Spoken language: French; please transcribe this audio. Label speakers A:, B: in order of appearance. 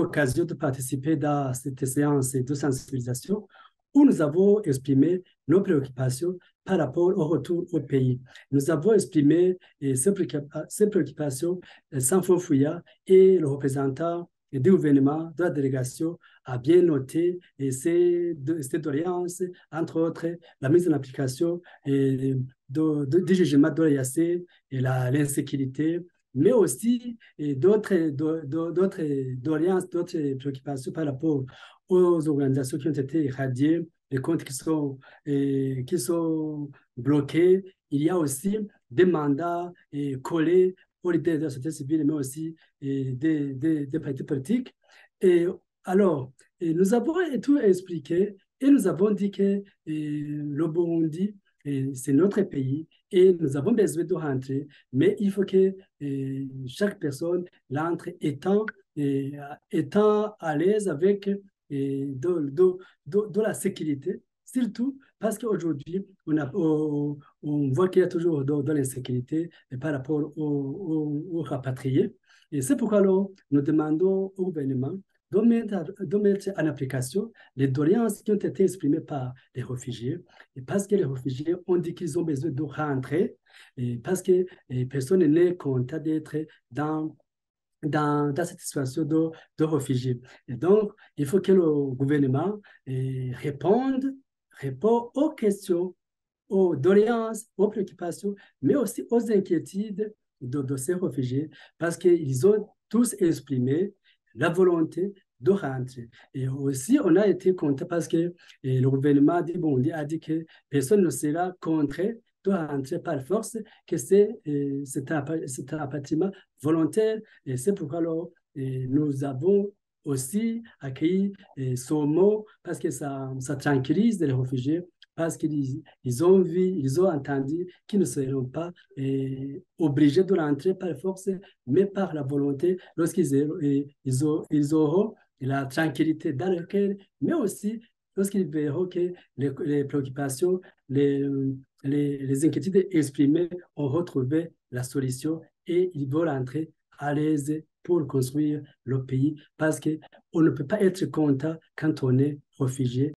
A: l'occasion de participer dans cette séance de sensibilisation où nous avons exprimé nos préoccupations par rapport au retour au pays. Nous avons exprimé ces préoccupations sans fond fouillat et le représentant du gouvernement, de la délégation, a bien noté ces doléances, entre autres la mise en application du jugement de l'EAC et l'insécurité, mais aussi d'autres doléances, d'autres préoccupations par rapport aux organisations qui ont été irradiées, les comptes qui sont bloqués. Il y a aussi des mandats collés aux leaders de la société civile, mais aussi des partis politiques. Et alors, nous avons tout expliqué et nous avons dit que le Burundi, c'est notre pays et nous avons besoin de rentrer, mais il faut que chaque personne rentre étant à l'aise avec de la sécurité, surtout parce qu'aujourd'hui, on voit qu'il y a toujours de l'insécurité par rapport aux rapatriés. Et c'est pourquoi alors, nous demandons au gouvernement de mettre en application les doléances qui ont été exprimées par les réfugiés. Et parce que les réfugiés ont dit qu'ils ont besoin de rentrer, et parce que personne n'est content d'être dans cette situation de réfugiés. Et donc, il faut que le gouvernement réponde aux questions, aux doléances, aux préoccupations, mais aussi aux inquiétudes de ces réfugiés, parce qu'ils ont tous exprimé la volonté de rentrer. Et aussi, on a été content parce que le gouvernement a dit que personne ne sera contraint de rentrer par force, que c'est un rapatriement volontaire. Et c'est pourquoi alors, nous avons aussi accueilli ce mot parce que ça tranquillise les réfugiés, parce qu'ils ont vu, ils ont entendu qu'ils ne seront pas obligés de rentrer par force, mais par la volonté ils auront la tranquillité dans leur cœur, mais aussi lorsqu'ils verront que les préoccupations, les inquiétudes exprimées ont retrouvé la solution et ils vont rentrer à l'aise pour construire le pays parce qu'on ne peut pas être content quand on est réfugié